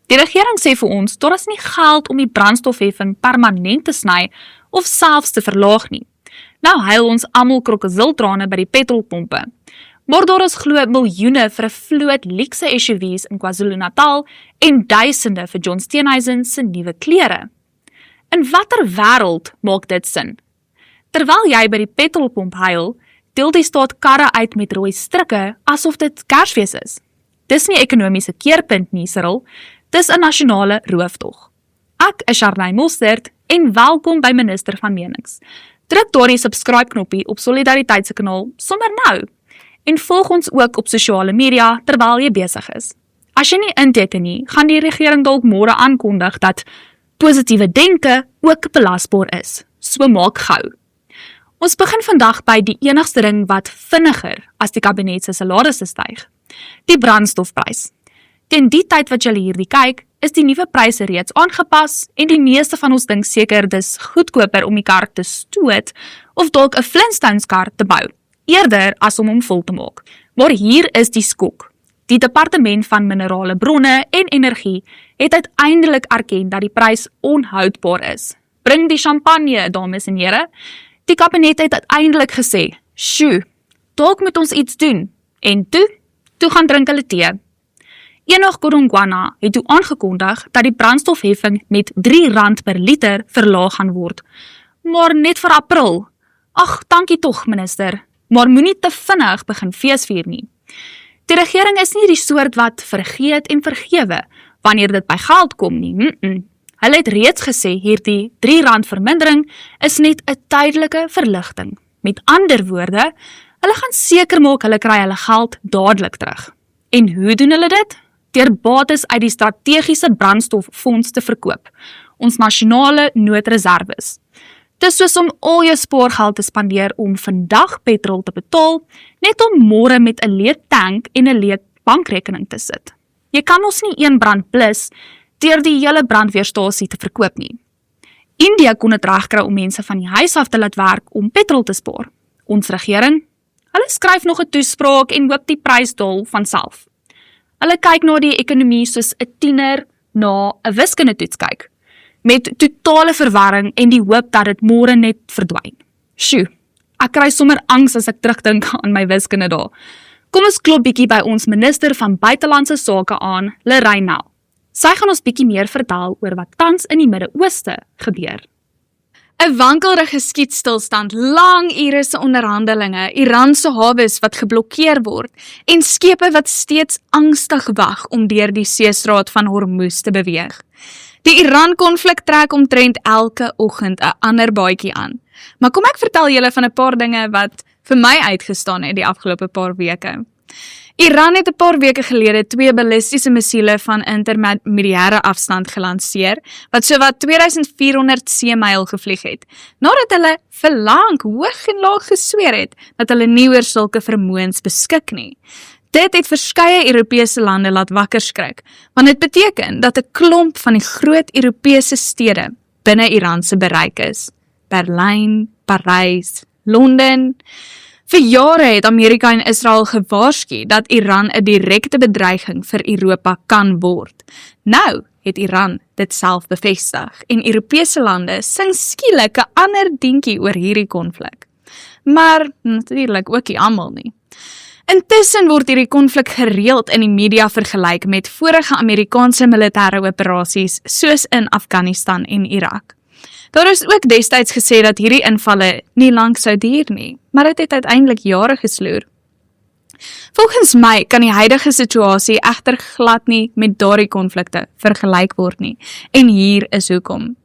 Die regering sê vir ons, daar is nie geld om die brandstofheffing permanent te sny of selfs te verlaag nie. Nou huil ons almal krokodiltrane by die petrolpompe. Maar daar is glo miljoene vir 'n vloot luukse SUV's in KwaZulu-Natal en duisende vir John Steenhuisen se nuwe klere. In watter wêreld maak dit sin? Terwyl jy by die petrolpomp huil, deel die staat karre uit met rooi strikke asof dit Kersfees is. Dis nie ekonomiese keerpunt nie, Cyril. Dis 'n nasionale rooftog. Ek is Charlene Mostert en welkom by Minister van Menings. Druk daardie subscribe-knoppie op Solidariteit se kanaal sommer nou en volg ons ook op sosiale media terwyl jy besig is. As jy nie inteken nie, gaan die regering dalk môre aankondig dat positiewe denke ook belasbaar is. So maak gou. Ons begin vandag by die enigste ding wat vinniger as die kabinet se salarisse styg. Die brandstofprys. Teen die tyd wat julle hierdie kyk, is die nuwe pryse reeds aangepas en die meeste van ons dink seker dis goedkoper om die kar te stoot of dalk 'n Flintstones kar te bou, eerder as om hom vol te maak. Maar hier is die skok. Die Departement van Minerale Bronne en Energie het uiteindelik erken dat die prys onhoudbaar is. Bring die champagne, dames en here. Die kabinet het uiteindelik gesê, "Sjoe, dalk moet ons iets doen." En toe gaan drink hulle tee. Enoch Godongwana het toe aangekondig dat die brandstofheffing met R3 per liter verlaag gaan word. Maar net vir April. Ag, dankie tog, minister. Maar moenie te vinnig begin feesvier nie. Die regering is nie die soort wat vergeet en vergewe wanneer dit by geld kom nie. Hulle het reeds gesê hierdie R3 vermindering is net 'n tydelike verligting. Met ander woorde, hulle gaan seker maak hulle kry hulle geld dadelik terug. En hoe doen hulle dit? Deur bates uit die strategiese brandstoffonds te verkoop, ons nasionale noodreserwes. Dis soos om al jou spaargeld te spandeer om vandag petrol te betaal, net om môre met 'n leë tank en 'n leë bankrekening te sit. Jy kan ons nie een brand plus deur die hele brandweerstasie te verkoop nie. India kon dit regkry om mense van die huis af te laat werk om petrol te spaar. Ons regering, hulle skryf nog 'n toespraak en hoop die prys daal vanself. Hulle kyk na die ekonomie soos 'n tiener na 'n wiskundetoets kyk, met totale verwarring en die hoop dat dit môre net verdwyn. Sjoe, ek kry sommer angs as ek terugdink aan my wiskunde dae. Kom ons klop bietjie by ons minister van buitelandse sake aan, Lorraine Nel. Sy gaan ons bietjie meer vertel oor wat tans in die Midde-Ooste gebeur. 'n wankelrige skietstilstand, lang ure se onderhandelinge, Iran se hawes wat geblokkeer word en skepe wat steeds angstig wag om deur die seestraat van Hormuz te beweeg. Die Iran-konflik trek omtrent elke oggend 'n ander baadjie aan. Maar kom ek vertel julle van 'n paar dinge wat vir my uitgestaan het die afgelope paar weke. Iran het 'n paar weke gelede 2 ballistiese missiele van intermediêre afstand gelanseer, wat sowat 2400 seemyl gevlieg het, nadat hulle vir lank hoog en laag gesweer het dat hulle nie oor sulke vermoëns beskik nie. Dit het verskeie Europese lande laat wakker skrik, want dit beteken dat 'n klomp van die groot Europese stede binne Iran se bereik is. Berlyn, Parys, Londen. Vir jare het Amerika en Israel gewaarsku dat Iran 'n direkte bedreiging vir Europa kan word. Nou het Iran dit self bevestig en Europese lande sing skielik 'n ander dingetjie oor hierdie konflik. Maar natuurlik ook nie almal nie. Intussen word hierdie konflik gereeld in die media vergelyk met vorige Amerikaanse militêre operasies soos in Afghanistan en Irak. Daar is ook destyds gesê dat hierdie invalle nie lank sou duur nie, maar dit het uiteindelik jare gesloer. Volgens my kan die huidige situasie egter glad nie met daardie konflikte vergelyk word nie, en hier is hoekom.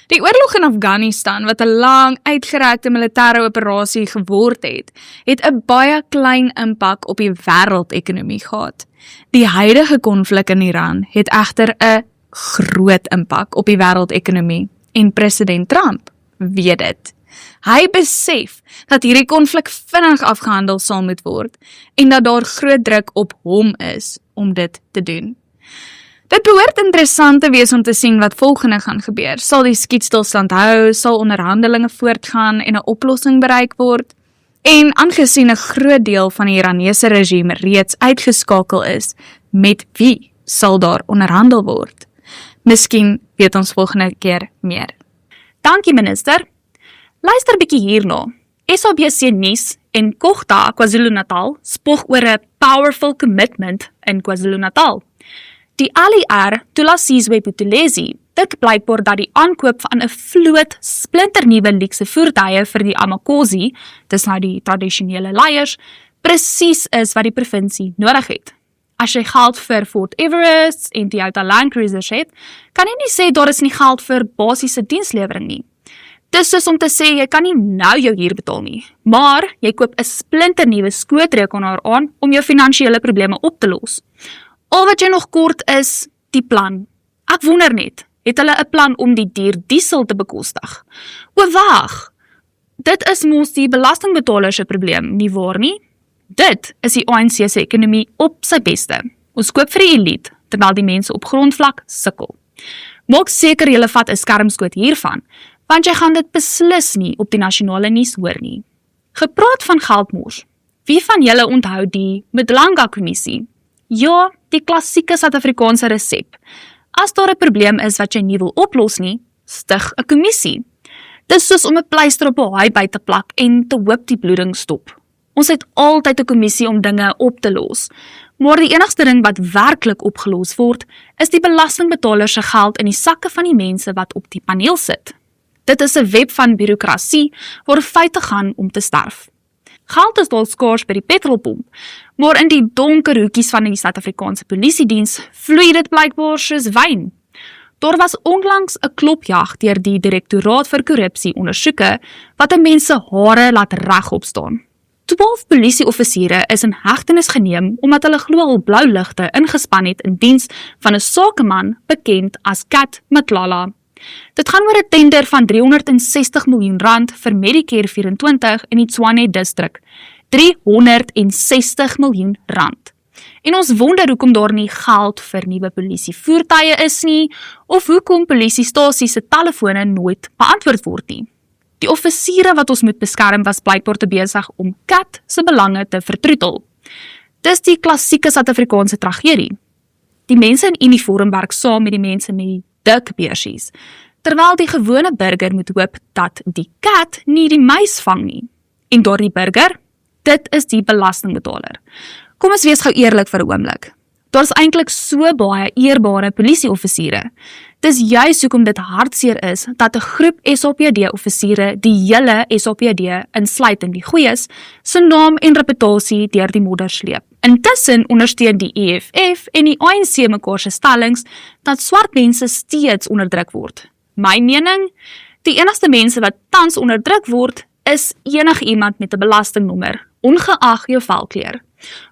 Die oorlog in Afghanistan, wat 'n lang uitgerekte militêre operasie geword het, het 'n baie klein impak op die wêreldekonomie gehad. Die huidige konflik in Iran het egter 'n groot impak op die wêreldekonomie. En president Trump weet dit. Hy besef dat hierdie konflik vinnig afgehandel sal moet word en dat daar groot druk op hom is om dit te doen. Dit behoort interessant te wees om te sien wat volgende gaan gebeur. Sal die skietstilstand hou, sal onderhandelinge voortgaan en 'n oplossing bereik word? En aangesien 'n groot deel van die Iranese regime reeds uitgeskakel is, met wie sal daar onderhandel word? Miskien weet ons volgende keer meer. Dankie minister. Luister bietjie hierna. SABC Nuus en Kogta KwaZulu-Natal spog oor 'n powerful commitment in KwaZulu-Natal. Die ALR Thulasizwe Buthelezi dink blykbaar dat die aankoop van 'n vloot splinternuwe luukse voertuie vir die Amakosi, dis nou die tradisionele leiers, presies is wat die provinsie nodig het. As jy geld vir Fort Everest en Toyota Land Cruisers het, kan jy nie sê daar is nie geld vir basiese dienslewering nie. Dis soos om te sê jy kan nie nou jou huur betaal nie, maar jy koop 'n splinternuwe skootrekenaar aan om jou finansiële probleme op te los. Al wat jy nog kort is, die plan. Ek wonder net, het hulle 'n plan om die duur diesel te bekostig? O wag, dit is mos die belastingbetaler se probleem, nie waar nie? Dit is die ANC se ekonomie op sy beste. Ons koop vir die elite, terwyl die mense op grondvlak sukkel. Maak seker jy vat 'n skermskoot hiervan, want jy gaan dit beslis nie op die nasionale nuus hoor nie. Gepraat van geldmors. Wie van julle onthou die Madlanga-kommissie? Ja, die klassieke Suid-Afrikaanse resep. As daar 'n probleem is wat jy nie wil oplos nie, stig 'n kommissie. Dis soos om 'n pleister op 'n haai by te plak en te hoop die bloeding stop. Ons het altyd 'n kommissie om dinge op te los, maar die enigste ding wat werklik opgelos word, is die belastingbetaler se geld in die sakke van die mense wat op die paneel sit. Dit is 'n web van bureaukrasie waar feite gaan om te sterf. Geld is dalk skaars by die petrolpomp, maar in die donker hoekies van die Suid-Afrikaanse Polisiediens vloei dit blykbaar soos wyn. Daar was onlangs 'n klopjag deur die Direktoraat vir Korrupsie ondersoeke wat 'n mens se hare laat regop staan. 12 polisieoffisiere is in hegtenis geneem omdat hulle glo al blou ligte ingespan het in diens van 'n sakeman bekend as Kat Matlala. Dit gaan oor 'n tender van R360 miljoen vir Medicare 24 in die Tshwane distrik. R360 miljoen. En ons wonder hoekom daar nie geld vir nuwe polisievoertuie is nie, of hoekom polisiestasies se telefone nooit beantwoord word nie. Die offisiere wat ons moet beskerm was blykbaar te besig om Kat se belange te vertroetel. Dis die klassieke Suid-Afrikaanse tragedie. Die mense in uniform werk saam met die mense met die dik beursies, terwyl die gewone burger moet hoop dat die kat nie die muis vang nie. En daardie burger, dit is die belastingbetaler. Kom ons wees gou eerlik vir 'n oomblik. Daar is eintlik so baie eerbare polisieoffisiere. Dis juis hoekom dit hartseer is dat 'n groep SAPD-offisiere die hele SAPD, insluitend die goeies, se naam en reputasie deur die modder sleep. Intussen ondersteun die EFF en die ANC mekaar se stellings dat swart mense steeds onderdruk word. My mening, die enigste mense wat tans onderdruk word, is enigiemand met 'n belastingnommer, ongeag jou velkleur.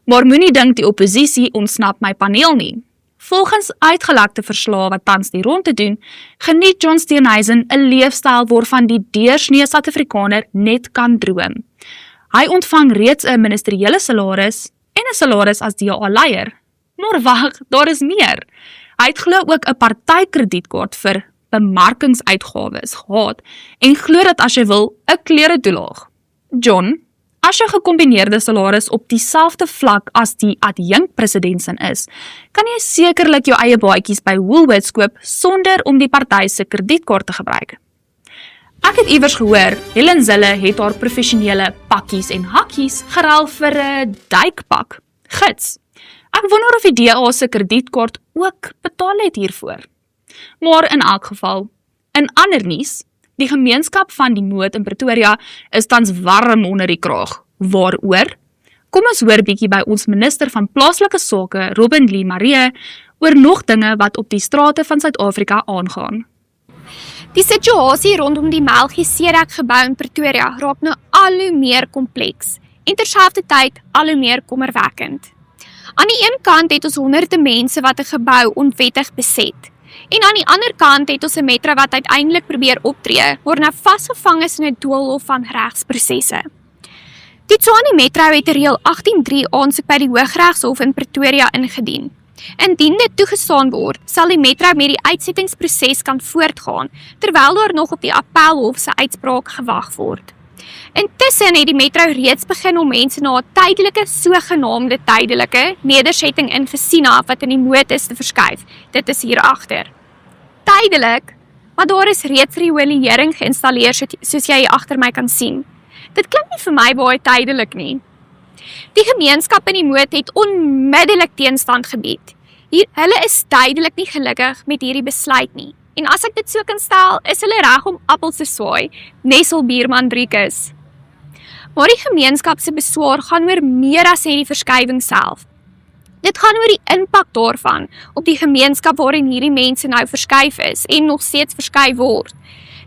Maar moenie dink die oppositie ontsnap my paneel nie. Volgens uitgelekte verslae wat tans die ronde doen, geniet John Steenhuisen 'n leefstyl waarvan die deursnee Suid-Afrikaner net kan droom. Hy ontvang reeds 'n ministeriële salaris en 'n salaris as DA-leier. Maar wag, daar is meer. Hy het glo ook 'n partykredietkaart vir bemarkingsuitgawes gehad en glo dat as jy wil, 'n klere-toelaag. John, as jou gekombineerde salaris op dieselfde vlak as die adjunkpresident is, kan jy sekerlik jou eie baadjies by Woolworths koop sonder om die party se kredietkaart te gebruik. Ek het iewers gehoor, Helen Zille het haar professionele pakkies en hakkies geruil vir 'n duikpak. Gits, ek wonder of die DA se kredietkaart ook betaal het hiervoor. Maar in elk geval, in ander nuus, die gemeenskap van die Moot in Pretoria is tans warm onder die kraag. Waaroor? Kom ons hoor bietjie by ons minister van plaaslike sake, Robin Lee Marie, oor nog dinge wat op die strate van Suid-Afrika aangaan. Die situasie rondom die Melchisedek gebou in Pretoria raak nou al hoe meer kompleks en terselfdertyd al hoe meer kommerwekkend. Aan die een kant het ons honderde mense wat 'n gebou onwettig beset. En aan die ander kant het ons 'n metro wat uiteindelik probeer optree, maar nou vasgevang is in 'n doolhof van regsprosesse. Die Tshwane Metro het 'n reël 18.3 aansoek by die Hooggeregshof in Pretoria ingedien. Indien dit toegestaan word, sal die metro met die uitsettingsproses kan voortgaan, terwyl daar nog op die Appelhof se uitspraak gewag word. Intussen het die metro reeds begin om mense na 'n tydelike, sogenaamde tydelike nedersetting in Gesina wat in die moed is te verskuif. Dit is hier agter. Tydelik, maar daar is reeds riolering geïnstalleer soos jy hier agter my kan sien. Dit klink nie vir my baie tydelik nie. Die gemeenskap in die moed het onmiddellik teenstand gebied. Hulle is tydelik nie gelukkig met hierdie besluit nie. En as ek dit so kan stel, is hulle reg om appels te swaai, Nesselbuurman Driekus. Maar die gemeenskap se beswaar gaan oor meer as net die verskywing self. Dit gaan oor die impak daarvan op die gemeenskap waarin hierdie mense nou verskuif is en nog steeds verskuif word.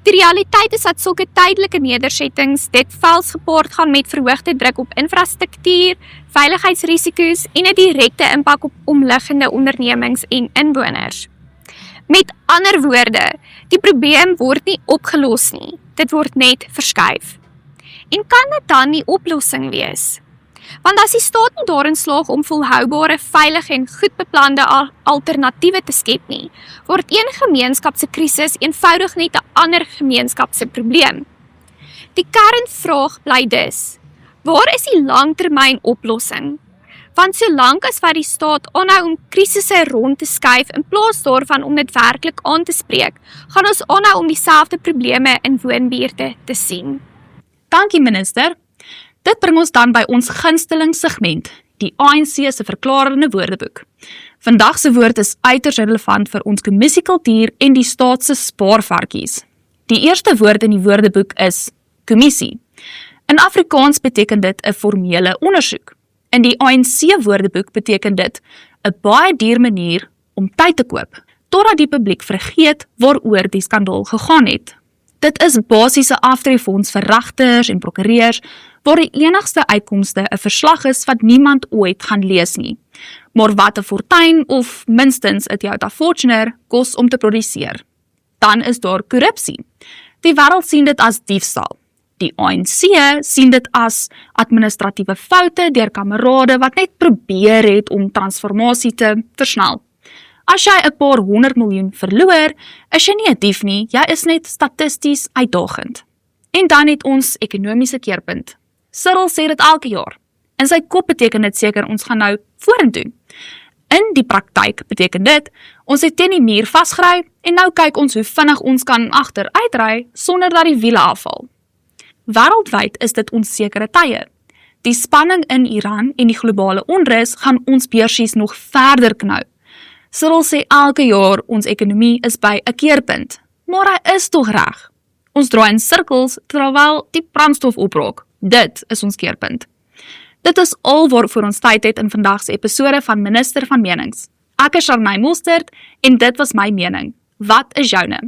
Die realiteit is dat sulke tydelike nedersettings dit vals gepaard gaan met verhoogde druk op infrastruktuur, veiligheidsrisiko's en 'n direkte impak op omliggende ondernemings en inwoners. Met ander woorde, die probleem word nie opgelos nie, dit word net verskuif. En kan dit dan nie oplossing wees? Want as die staat nie daarin slaag om volhoubare, veilige en goed beplande alternatiewe te skep nie, word een gemeenskap se krisis eenvoudig net 'n ander gemeenskap se probleem. Die kernvraag bly dus: waar is die langtermyn oplossing? Want solank as wat die staat aanhou om krisisse rond te skuif in plaas daarvan om dit werklik aan te spreek, gaan ons aanhou om dieselfde probleme in woonbuurte te sien. Dankie minister. Dit bring ons dan by ons gunsteling segment, die ANC se verklarende woordeboek. Vandag se woord is uiters relevant vir ons kommissiekultuur en die staat se spaarvarkies. Die eerste woord in die woordeboek is kommissie. In Afrikaans beteken dit 'n formele ondersoek. In die ANC woordeboek beteken dit 'n baie duur manier om tyd te koop, totdat die publiek vergeet waaroor die skandaal gegaan het. Dit is basiese aftreefonds vir regters en prokureurs, waar die enigste uitkomste 'n verslag is wat niemand ooit gaan lees nie, maar wat 'n fortuin of minstens 'n Toyota Fortuner kos om te produseer. Dan is daar korrupsie. Die wêreld sien dit as diefstal. Die ANC sien dit as administratiewe foute deur kamerade wat net probeer het om transformasie te versnel. As jy 'n paar 100 miljoen verloor, is jy nie 'n dief nie, jy is net statisties uitdagend. En dan het ons ekonomiese keerpunt. Cyril sê dit elke jaar. In sy kop beteken dit seker ons gaan nou vorentoe. In die praktyk beteken dit, ons het teen die muur vasgery en nou kyk ons hoe vinnig ons kan agteruitry sonder dat die wiele afval. Wêreldwyd is dit onsekere tye. Die spanning in Iran en die globale onrus gaan ons beursies nog verder knou. Cyril sê elke jaar ons ekonomie is by 'n keerpunt, maar hy is tog reg. Ons draai in sirkels terwyl die brandstof opraak. Dit is ons keerpunt. Dit is al waarvoor ons tyd het in vandag se episode van Minister van Menings. Ek is Sharnay Mostert en dit was my mening. Wat is joune?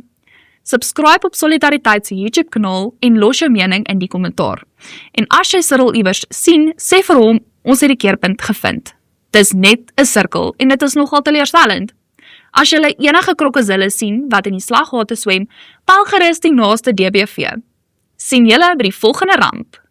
Subscribe op Solidariteit se YouTube kanaal en los jou mening in die kommentaar. En as jy Cyril iewers sien, sê vir hom ons het die keerpunt gevind. Dis net 'n sirkel en dit is nogal teleurstellend. As jy enige krokodille sien wat in die slaggate swem, bel gerus die naaste DBV. Sien julle by die volgende ramp.